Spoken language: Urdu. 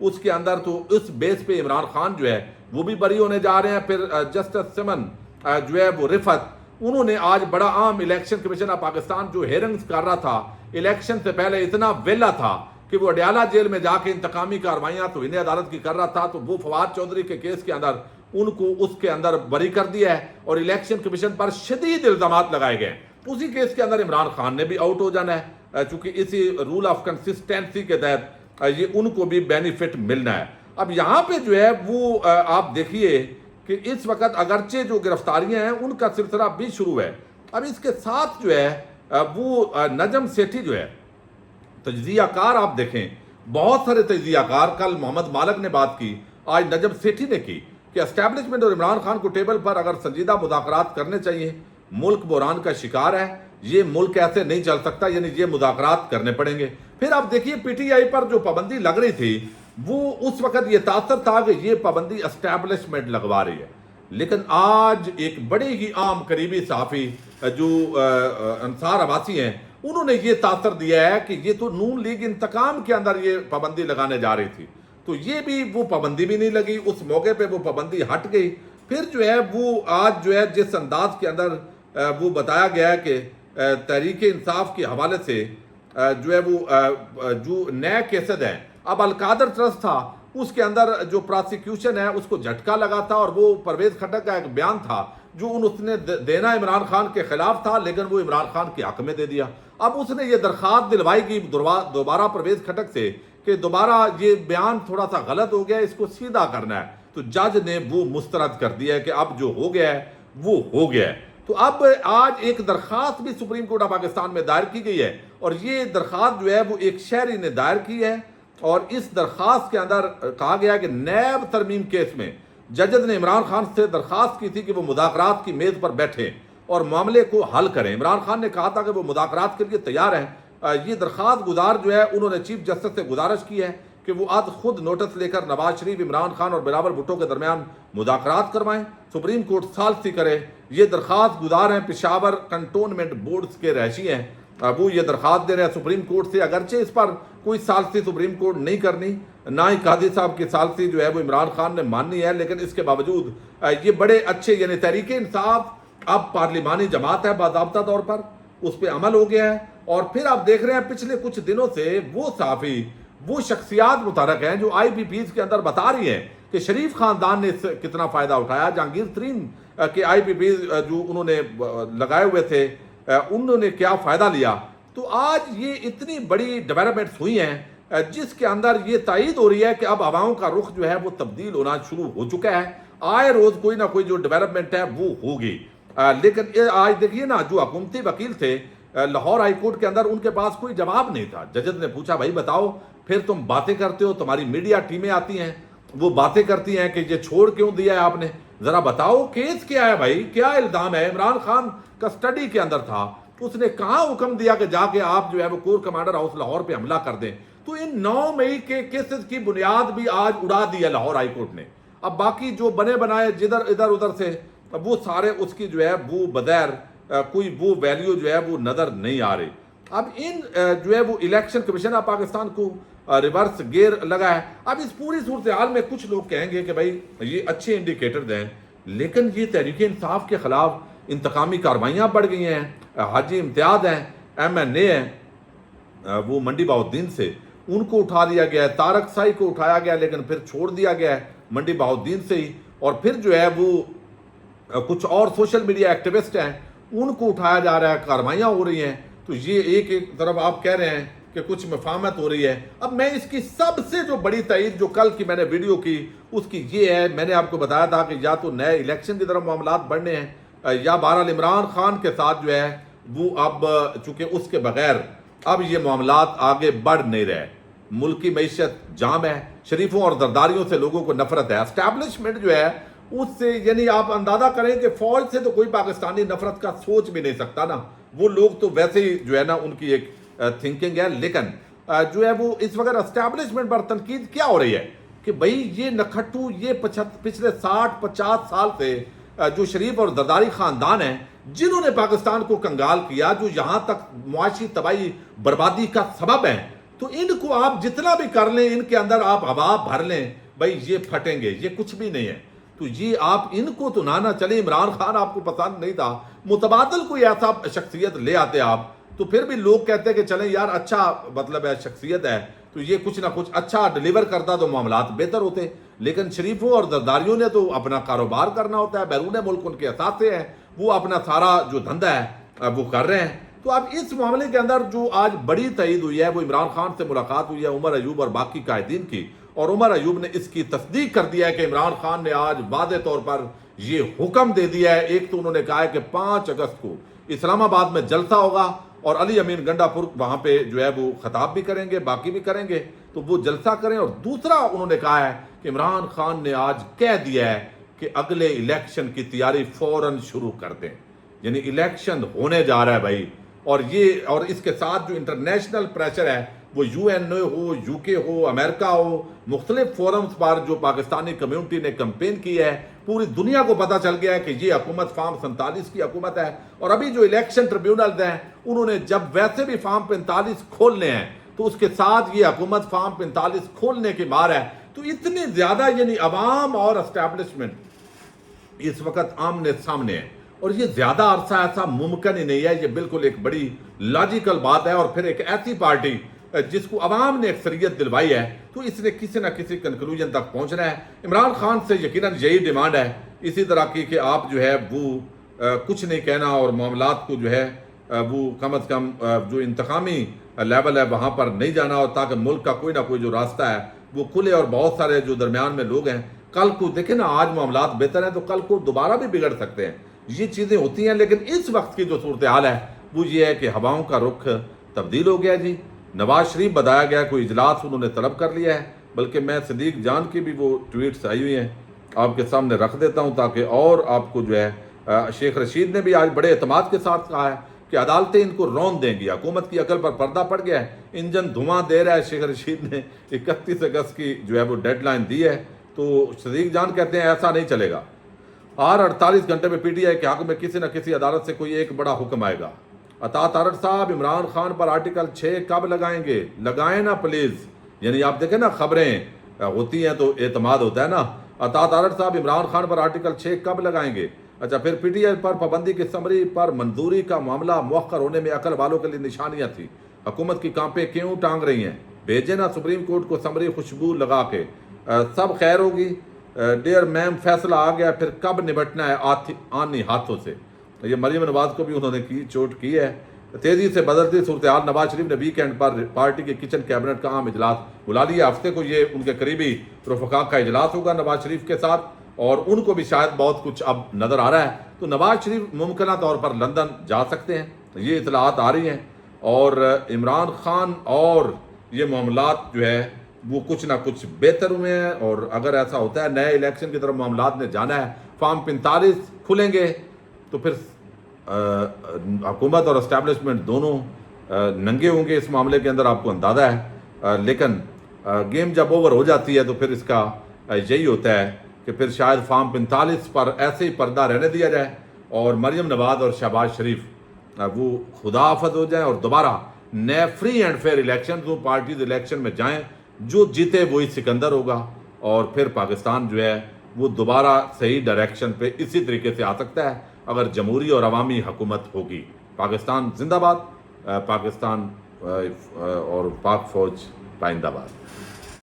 اس کے اندر تو اس بیس پہ عمران خان جو ہے وہ بھی بری ہونے جا رہے ہیں. پھر جسٹس سمن جو ہے وہ رفت, انہوں نے آج بڑا عام الیکشن کمیشن آف پاکستان جو ہیرنگز کر رہا تھا الیکشن سے پہلے اتنا ویلا تھا کہ وہ اڈیالہ جیل میں جا کے انتقامی کارروائیاں توہین عدالت کی کر رہا تھا, تو وہ فواد چودھری کے کیس کے اندر ان کو اس کے اندر بری کر دیا ہے اور الیکشن کمیشن پر شدید الزامات لگائے گئے. اسی کیس کے اندر عمران خان نے بھی آؤٹ ہو جانا ہے چونکہ اسی رول آف کنسسٹنسی کے تحت یہ ان کو بھی بینیفٹ ملنا ہے. اب یہاں پہ جو ہے وہ آپ دیکھیے کہ اس وقت اگرچہ جو گرفتاریاں ہیں ان کا سلسلہ بھی شروع ہے. اب اس کے ساتھ جو ہے وہ نجم سیٹھی جو ہے تجزیہ کار, آپ دیکھیں بہت سارے تجزیہ کار, کل محمد مالک نے بات کی, آج نجم سیٹھی نے کی کہ اسٹیبلشمنٹ اور عمران خان کو ٹیبل پر اگر سنجیدہ مذاکرات کرنے چاہیے, ملک بحران کا شکار ہے, یہ ملک ایسے نہیں چل سکتا, یعنی یہ مذاکرات کرنے پڑیں گے. پھر آپ دیکھیے پی ٹی آئی پر جو پابندی لگ رہی تھی وہ اس وقت یہ تاثر تھا کہ یہ پابندی اسٹیبلشمنٹ لگوا رہی ہے, لیکن آج ایک بڑے ہی عام قریبی صحافی جو انصار عباسی ہیں انہوں نے یہ تاثر دیا ہے کہ یہ تو نون لیگ انتقام کے اندر یہ پابندی لگانے جا رہی تھی, تو یہ بھی وہ پابندی بھی نہیں لگی, اس موقع پہ وہ پابندی ہٹ گئی. پھر جو ہے وہ آج جو ہے جس انداز کے اندر وہ بتایا گیا ہے کہ تحریک انصاف کے حوالے سے جو ہے وہ جو نئے کیسز ہیں, اب القادر ٹرسٹ تھا اس کے اندر جو پراسیکیوشن ہے اس کو جھٹکا لگا تھا اور وہ پرویز کھٹک کا ایک بیان تھا جو اس نے دینا عمران خان کے خلاف تھا لیکن وہ عمران خان کے حق میں دے دیا. اب اس نے یہ درخواست دلوائی گی دوبارہ پرویز کھٹک سے کہ دوبارہ یہ بیان تھوڑا سا غلط ہو گیا ہے, اس کو سیدھا کرنا ہے, تو جج نے وہ مسترد کر دیا ہے کہ اب جو ہو گیا ہے وہ ہو گیا ہے. تو اب آج ایک درخواست بھی سپریم کورٹ آف پاکستان میں دائر کی گئی ہے اور یہ درخواست جو ہے وہ ایک شہری نے دائر کی ہے اور اس درخواست کے اندر کہا گیا کہ نیب ترمیم کیس میں ججز نے عمران خان سے درخواست کی تھی کہ وہ مذاکرات کی میز پر بیٹھیں اور معاملے کو حل کریں. عمران خان نے کہا تھا کہ وہ مذاکرات کے لیے تیار ہیں. یہ درخواست گزار جو ہے انہوں نے چیف جسٹس سے گزارش کی ہے کہ وہ آج خود نوٹس لے کر نواز شریف, عمران خان اور بلاول بھٹو کے درمیان مذاکرات کروائیں, سپریم کورٹ ثالثی کرے. یہ درخواست گزار ہیں پشاور کنٹونمنٹ بورڈز کے رہائشی ہیں, وہ یہ درخواست دے رہے ہیں سپریم کورٹ سے, اگرچہ اس پر کوئی ثالثی سپریم کورٹ نہیں کرنی, نہ ہی قاضی صاحب کی ثالثی جو ہے وہ عمران خان نے ماننی ہے, لیکن اس کے باوجود یہ بڑے اچھے, یعنی تحریک انصاف اب پارلیمانی جماعت ہے باضابطہ طور پر, اس پہ عمل ہو گیا ہے. اور پھر آپ دیکھ رہے ہیں پچھلے کچھ دنوں سے وہ صحافی, وہ شخصیات متحرک ہیں جو آئی پی پیز کے اندر بتا رہی ہیں کہ شریف خاندان نے اس سے کتنا فائدہ اٹھایا, جہانگیر ترین کے آئی پی پیز جو انہوں نے لگائے ہوئے تھے انہوں نے کیا فائدہ لیا. تو آج یہ اتنی بڑی ڈیولپمنٹس ہوئی ہیں جس کے اندر یہ تائید ہو رہی ہے کہ اب عواؤں کا رخ جو ہے وہ تبدیل ہونا شروع ہو چکا ہے, آئے روز کوئی نہ کوئی جو ڈیولپمنٹ ہے وہ ہوگی. لیکن آج دیکھیے نا, جو حکومتی وکیل تھے لاہور ہائی کورٹ کے اندر ان کے پاس کوئی جواب نہیں تھا. ججز نے پوچھا بھائی بتاؤ, پھر تم باتیں کرتے ہو, تمہاری میڈیا ٹیمیں آتی ہیں وہ باتیں کرتی ہیں کہ یہ چھوڑ کیوں دیا ہے آپ نے, ذرا بتاؤ کیس کیا ہے بھائی, کیا الزام ہے. عمران خان کسٹڈی کے اندر تھا, اس نے کہاں حکم دیا کہ جا کے آپ جو ہے وہ کور کمانڈر ہاؤس لاہور پہ حملہ کر دیں. تو ان 9 مئی کے کیسز کی بنیاد بھی آج اڑا دی ہے لاہور ہائی کورٹ نے. اب باقی جو بنے بنائے جدھر ادھر سے وہ سارے اس کی جو ہے وہ بغیر کوئی وہ ویلیو جو ہے وہ نظر نہیں آ رہی. اب ان جو ہے وہ الیکشن کمیشن آف پاکستان کو ریورس گیئر لگا ہے. اب اس پوری صورتحال میں کچھ لوگ کہیں گے کہ بھائی یہ اچھے انڈیکیٹرز ہیں, لیکن یہ تحریک انصاف کے خلاف انتقامی کارروائیاں بڑھ گئی ہیں. حاجی امتیاز ہیں, ایم این اے ہیں, وہ منڈی بہاؤالدین سے, ان کو اٹھا دیا گیا ہے. طارق سائی کو اٹھایا گیا لیکن پھر چھوڑ دیا گیا ہے منڈی بہاؤالدین سے ہی. اور پھر جو ہے وہ کچھ اور سوشل میڈیا ایکٹیوسٹ ہیں ان کو اٹھایا جا رہا ہے, کارروائیاں ہو رہی ہیں. تو یہ ایک طرف آپ کہہ رہے ہیں کہ کچھ مفاہمت ہو رہی ہے. اب میں اس کی سب سے جو بڑی تائید جو کل کی میں نے ویڈیو کی اس کی یہ ہے, میں نے آپ کو بتایا تھا کہ یا تو نئے الیکشن کی طرف معاملات بڑھنے ہیں یا بہرحال عمران خان کے ساتھ جو ہے وہ اب چونکہ اس کے بغیر اب یہ معاملات آگے بڑھ نہیں رہے. ملکی معیشت جام ہے, شریفوں اور زرداریوں سے لوگوں کو نفرت ہے. اسٹیبلشمنٹ جو ہے اس سے, یعنی آپ اندازہ کریں کہ فوج سے تو کوئی پاکستانی نفرت کا سوچ بھی نہیں سکتا نا, وہ لوگ تو ویسے ہی جو ہے نا ان کی ایک تھنکنگ ہے. لیکن جو ہے وہ اس وقت اسٹیبلشمنٹ پر تنقید کیا ہو رہی ہے کہ بھائی یہ نکھٹو, یہ پچھلے 60-50 سال سے جو شریف اور زرداری خاندان ہیں جنہوں نے پاکستان کو کنگال کیا, جو یہاں تک معاشی تباہی بربادی کا سبب ہیں, تو ان کو آپ جتنا بھی کر لیں، ان کے اندر آپ ہوا بھر لیں، بھائی یہ پھٹیں گے، یہ کچھ بھی نہیں ہے، تو یہ آپ ان کو تو نہ چلے. عمران خان آپ کو پسند نہیں تھا، متبادل کوئی ایسا شخصیت لے آتے آپ، تو پھر بھی لوگ کہتے کہ چلیں یار اچھا مطلب ہے شخصیت ہے، تو یہ کچھ نہ کچھ اچھا ڈیلیور کرتا تو معاملات بہتر ہوتے. لیکن شریفوں اور زرداریوں نے تو اپنا کاروبار کرنا ہوتا ہے، بیرون ملک ان کے اثاثے ہیں، وہ اپنا سارا جو دھندا ہے وہ کر رہے ہیں. تو اب اس معاملے کے اندر جو آج بڑی تعید ہوئی ہے وہ عمران خان سے ملاقات ہوئی ہے عمر ایوب اور باقی قائدین کی، اور عمر ایوب نے اس کی تصدیق کر دیا ہے کہ عمران خان نے آج واضح طور پر یہ حکم دے دیا ہے. ایک تو انہوں نے کہا ہے کہ 5 اگست کو اسلام آباد میں جلسہ ہوگا اور علی امین گنڈا پور وہاں پہ جو ہے وہ خطاب بھی کریں گے، باقی بھی کریں گے، تو وہ جلسہ کریں. اور دوسرا انہوں نے کہا ہے کہ عمران خان نے آج کہہ دیا ہے کہ اگلے الیکشن کی تیاری فوراً شروع کر دیں، یعنی الیکشن ہونے جا رہا ہے بھائی. اور اس کے ساتھ جو انٹرنیشنل پریشر ہے وہ یو این اے ہو، یو کے ہو، امریکہ ہو، مختلف فورمز پر جو پاکستانی کمیونٹی نے کمپین کی ہے، پوری دنیا کو پتہ چل گیا ہے کہ یہ حکومت فارم 47 کی حکومت ہے. اور ابھی جو الیکشن ٹریبیونلز ہیں انہوں نے جب ویسے بھی فارم 45 کھولنے ہیں تو اس کے ساتھ یہ حکومت فارم 45 کھولنے کی مار ہے. تو اتنی زیادہ یعنی عوام اور اسٹیبلشمنٹ اس وقت آمنے سامنے ہے، اور یہ زیادہ عرصہ ایسا ممکن ہی نہیں ہے. یہ بالکل ایک بڑی لاجیکل بات ہے. اور پھر ایک ایسی پارٹی جس کو عوام نے اکثریت دلوائی ہے، تو اس نے کسی نہ کسی کنکلوژن تک پہنچنا ہے. عمران خان سے یقیناً یہی ڈیمانڈ ہے اسی طرح کی کہ آپ جو ہے وہ کچھ نہیں کہنا اور معاملات کو جو ہے وہ کم از کم جو انتقامی لیول ہے وہاں پر نہیں جانا، اور تاکہ ملک کا کوئی نہ کوئی جو راستہ ہے وہ کھلے. اور بہت سارے جو درمیان میں لوگ ہیں، کل کو دیکھیں نا آج معاملات بہتر ہیں تو کل کو دوبارہ بھی بگڑ سکتے ہیں، یہ چیزیں ہوتی ہیں. لیکن اس وقت کی جو صورتحال ہے وہ یہ ہے کہ ہواؤں کا رخ تبدیل ہو گیا جی. نواز شریف بتایا گیا کوئی اجلاس انہوں نے طلب کر لیا ہے، بلکہ میں صدیق جان کی بھی وہ ٹویٹس آئی ہوئی ہیں آپ کے سامنے رکھ دیتا ہوں تاکہ اور آپ کو جو ہے شیخ رشید نے بھی آج بڑے اعتماد کے ساتھ کہا ہے کہ عدالتیں ان کو رون دیں گی، حکومت کی عقل پر پردہ پڑ گیا ہے، انجن دھواں دے رہا ہے. شیخ رشید نے 31 اگست کی جو ہے وہ ڈیڈ لائن دی ہے. تو صدیق جان کہتے ہیں ایسا نہیں چلے گا، ہر 48 گھنٹے میں پی ٹی آئی کے حق میں کسی نہ کسی عدالت سے کوئی ایک بڑا حکم آئے گا. عطا تارڑ صاحب عمران خان پر آرٹیکل 6 کب لگائیں گے؟ لگائیں نا پلیز. یعنی آپ دیکھیں نا خبریں ہوتی ہیں تو اعتماد ہوتا ہے نا. عطا تارڑ صاحب عمران خان پر آرٹیکل 6 کب لگائیں گے؟ اچھا پھر پی ٹی آئی پر پابندی کی سمری پر منظوری کا معاملہ مؤخر ہونے میں عقل والوں کے لیے نشانیاں تھیں، حکومت کی کانپیں کیوں ٹانگ رہی ہیں؟ بھیجے نا سپریم کورٹ کو سمری خوشبو لگا کے، سب خیر ہوگی. ڈیئر میم فیصلہ آ گیا، پھر کب نمٹنا ہے آنی ہاتھوں سے؟ یہ مریم نواز کو بھی انہوں نے چوٹ کی ہے. تیزی سے بدلتی صورتحال، نواز شریف نے ویکینڈ پر پارٹی کے کچن کیبنٹ کا عام اجلاس بلا لیا. ہفتے کو یہ ان کے قریبی رفقا کا اجلاس ہوگا نواز شریف کے ساتھ، اور ان کو بھی شاید بہت کچھ اب نظر آ رہا ہے. تو نواز شریف ممکنہ طور پر لندن جا سکتے ہیں، یہ اطلاعات آ رہی ہیں. اور عمران خان اور یہ معاملات جو ہے وہ کچھ نہ کچھ بہتر ہوئے ہیں. اور اگر ایسا ہوتا ہے نئے الیکشن کی طرف معاملات نے جانا ہے، فارم 45 کھلیں گے تو پھر حکومت اور اسٹیبلشمنٹ دونوں ننگے ہوں گے اس معاملے کے اندر، آپ کو اندازہ ہے. لیکن گیم جب اوور ہو جاتی ہے تو پھر اس کا یہی ہوتا ہے کہ پھر شاید فارم 45 پر ایسے ہی پردہ رہنے دیا جائے اور مریم نواز اور شہباز شریف وہ خدا حافظ ہو جائیں اور دوبارہ نئے فری اینڈ فیئر الیکشن جو پارٹیز الیکشن میں جائیں، جو جیتے وہی سکندر ہوگا. اور پھر پاکستان جو ہے وہ دوبارہ صحیح ڈائریکشن پہ اسی طریقے سے آ سکتا ہے اگر جمہوری اور عوامی حکومت ہوگی. پاکستان زندہ باد، پاکستان اور پاک فوج پائندہ باد.